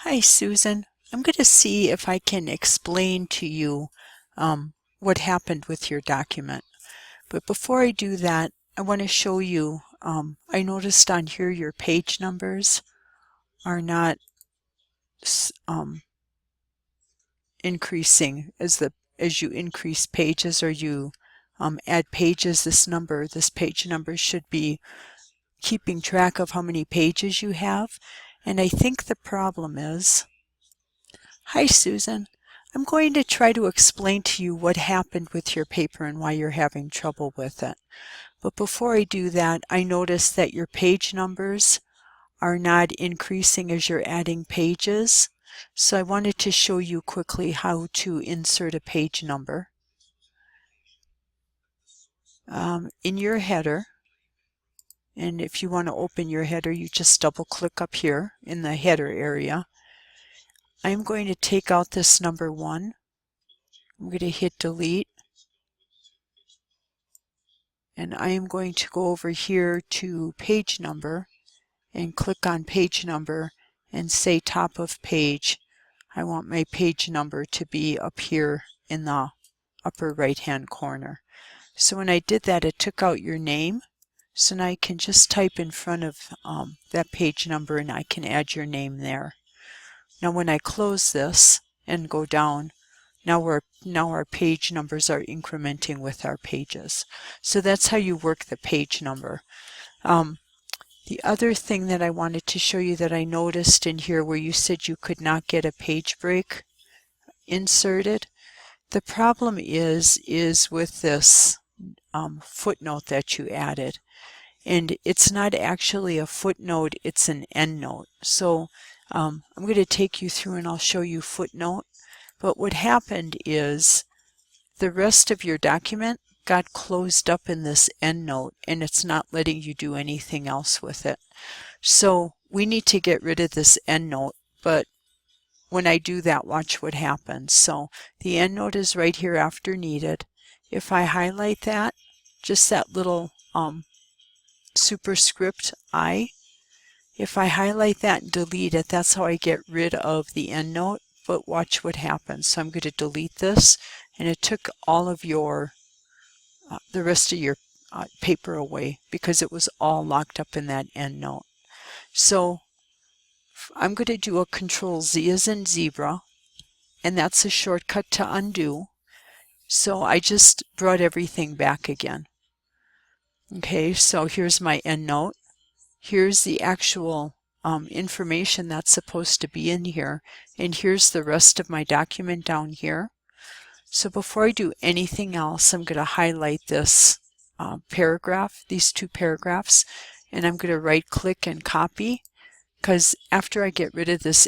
Hi, Susan. I'm going to see if I can explain to you what happened with your document. But before I do that, I want to show you, I noticed on here your page numbers are not increasing as you increase pages or you add pages. This page number should be keeping track of how many pages you have. And I think the problem is, hi Susan, I'm going to try to explain to you what happened with your paper and why you're having trouble with it. But before I do that, I noticed that your page numbers are not increasing as you're adding pages. So I wanted to show you quickly how to insert a page number. In your header, and if you want to open your header, you just double click up here in the header area. I'm going to take out this number 1. I'm going to hit delete. And I am going to go over here to page number and click on page number and say top of page. I want my page number to be up here in the upper right hand corner. So when I did that, it took out your name. So now I can just type in front of that page number and I can add your name there. Now when I close this and go down, now our page numbers are incrementing with our pages. So that's how you work the page number. The other thing that I wanted to show you that I noticed in here where you said you could not get a page break inserted, the problem is with this footnote that you added. And it's not actually a footnote, it's an endnote. So I'm going to take you through and I'll show you footnote. But what happened is the rest of your document got closed up in this endnote and it's not letting you do anything else with it. So we need to get rid of this endnote, but when I do that, watch what happens. So the endnote is right here after needed. If I highlight that, just that little superscript I, if I highlight that and delete it, that's how I get rid of the endnote. But watch what happens. So I'm going to delete this, and it took all of your the rest of your paper away because it was all locked up in that endnote. So I'm going to do a Control Z as in zebra, and that's a shortcut to undo. So I just brought everything back again. Okay, so here's my endnote. Here's the actual information that's supposed to be in here, and here's the rest of my document down here. So before I do anything else, I'm going to highlight this paragraph, these 2 paragraphs, and I'm going to right click and copy, because after I get rid of this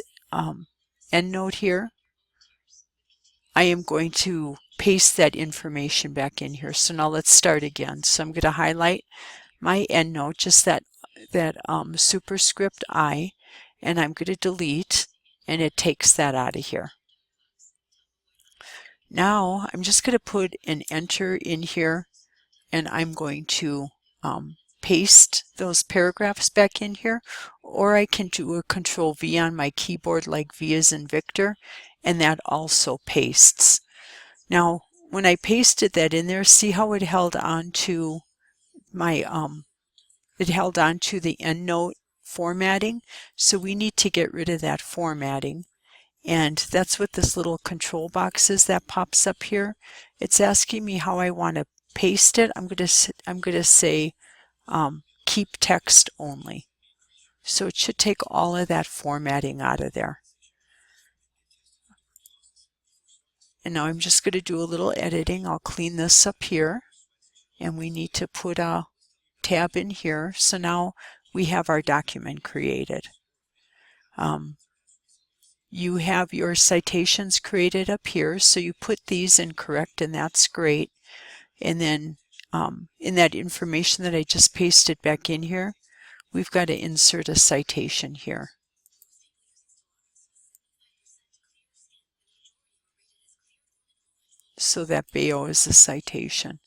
endnote here, I am going to paste that information back in here. So now let's start again. So I'm going to highlight my endnote, just that superscript I, and I'm going to delete, and it takes that out of here. Now I'm just going to put an enter in here, and I'm going to paste those paragraphs back in here, or I can do a Control V on my keyboard like V as in Victor, and that also pastes. Now when I pasted that in there, see how it held on to my it held on to the endnote formatting. So we need to get rid of that formatting. And that's what this little control box is that pops up here. It's asking me how I want to paste it. I'm going to say keep text only. So it should take all of that formatting out of there. And now I'm just going to do a little editing. I'll clean this up here. And we need to put a tab in here. So now we have our document created. You have your citations created up here, so you put these in correct, and that's great. And then in that information that I just pasted back in here, we've got to insert a citation here. So that BAO is a citation.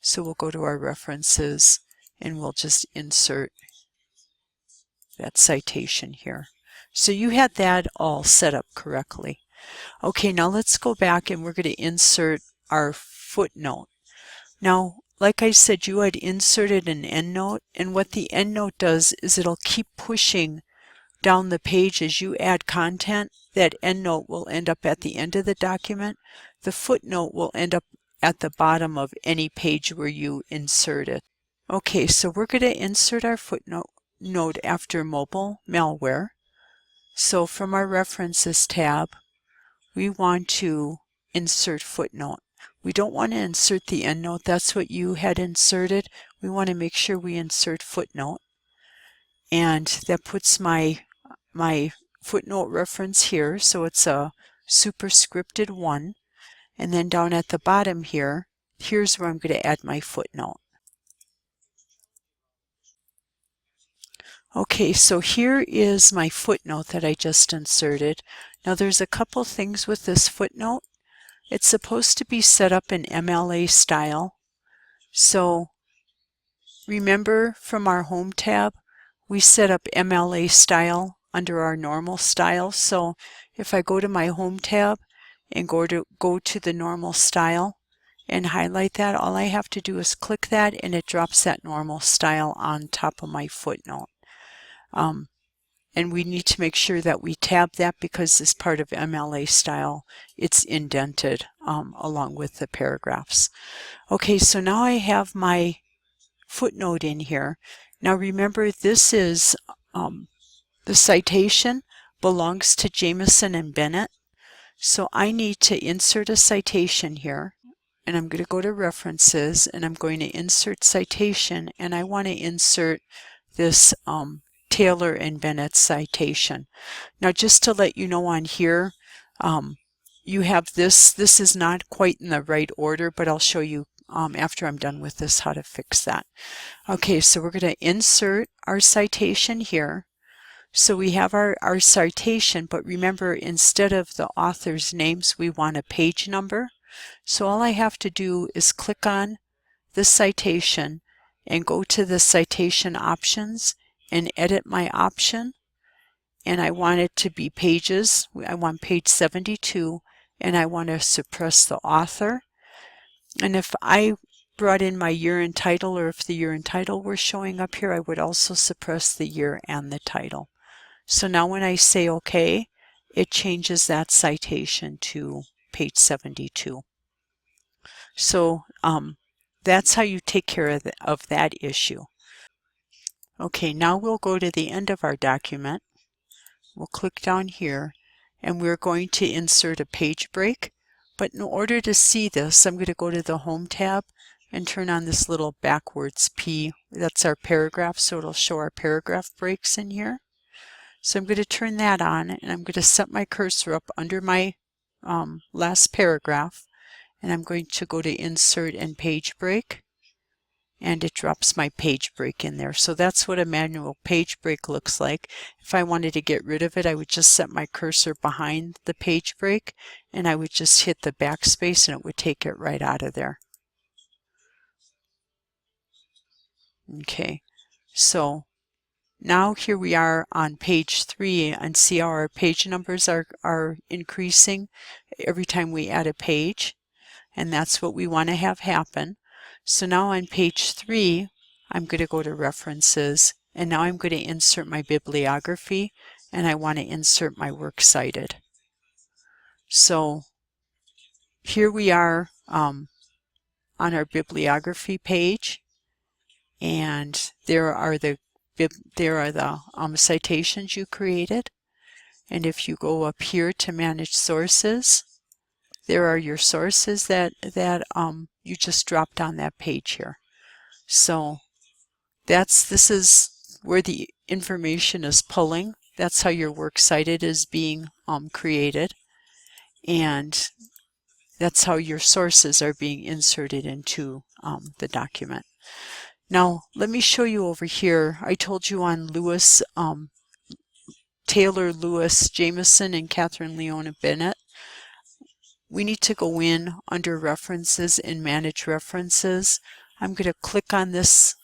So we'll go to our references and we'll just insert that citation here. So you had that all set up correctly. Okay, now let's go back and we're going to insert our footnote. Now, like I said, you had inserted an endnote, and what the endnote does is it'll keep pushing down the page as you add content. That endnote will end up at the end of the document. The footnote will end up at the bottom of any page where you insert it. Okay, so we're going to insert our footnote after mobile malware. So from our References tab, we want to insert footnote. We don't want to insert the endnote. That's what you had inserted. We want to make sure we insert footnote. And that puts my footnote reference here. So it's a superscripted 1. And then down at the bottom here, here's where I'm going to add my footnote. Okay, so here is my footnote that I just inserted. Now there's a couple things with this footnote. It's supposed to be set up in MLA style. So remember from our Home tab, we set up MLA style under our normal style. So if I go to my Home tab and go to the normal style and highlight that, all I have to do is click that and it drops that normal style on top of my footnote. And we need to make sure that we tab that because as part of MLA style, it's indented along with the paragraphs. Okay, so now I have my footnote in here. Now remember, this is the citation belongs to Jameson and Bennett. So I need to insert a citation here. And I'm going to go to References and I'm going to insert citation, and I want to insert this Taylor and Bennett citation. Now just to let you know on here, you have this is not quite in the right order, but I'll show you after I'm done with this how to fix that. Okay, so we're going to insert our citation here. So we have our citation, but remember, instead of the author's names, we want a page number. So all I have to do is click on the citation and go to the citation options and edit my option. And I want it to be pages. I want page 72, and I want to suppress the author. And if I brought in my year and title, or if the year and title were showing up here, I would also suppress the year and the title. So now when I say OK, it changes that citation to page 72. So that's how you take care of that issue. Okay, now we'll go to the end of our document. We'll click down here, and we're going to insert a page break. But in order to see this, I'm going to go to the Home tab and turn on this little backwards P. That's our paragraph, so it'll show our paragraph breaks in here. So I'm going to turn that on, and I'm going to set my cursor up under my last paragraph, and I'm going to go to Insert and Page Break, and it drops my page break in there. So that's what a manual page break looks like. If I wanted to get rid of it, I would just set my cursor behind the page break, and I would just hit the backspace and it would take it right out of there. Okay, so now here we are on page 3, and see how our page numbers are increasing every time we add a page, and that's what we want to have happen. So now on page 3, I'm going to go to References, and now I'm going to insert my bibliography, and I want to insert my works cited. So here we are on our bibliography page, and there are the citations you created. And if you go up here to Manage Sources, there are your sources that you just dropped on that page here. So this is where the information is pulling. That's how your works cited is being created, and that's how your sources are being inserted into the document. Now let me show you over here. I told you on Lewis, Taylor, Lewis, Jameson, and Catherine Leona Bennett, we need to go in under References and Manage References. I'm going to click on this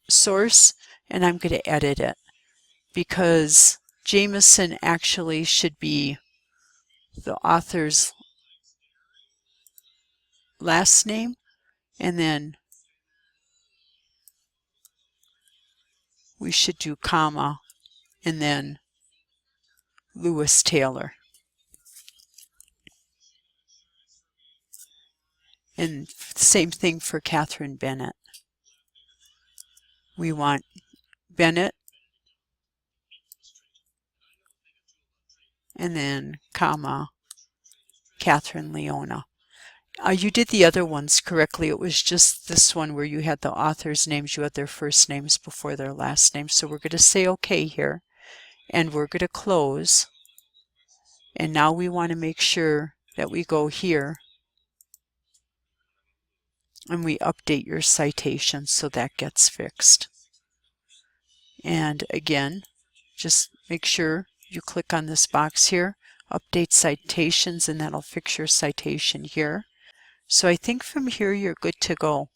source, and I'm going to edit it, because Jameson actually should be the author's last name, and then we should do comma, and then Lewis Taylor. And same thing for Catherine Bennett. We want Bennett, and then comma, Catherine Leona. You did the other ones correctly. It was just this one where you had the author's names, you had their first names before their last names. So we're going to say OK here, and we're going to close. And now we want to make sure that we go here and we update your citation so that gets fixed. And again, just make sure you click on this box here, update citations, and that'll fix your citation here. So I think from here you're good to go.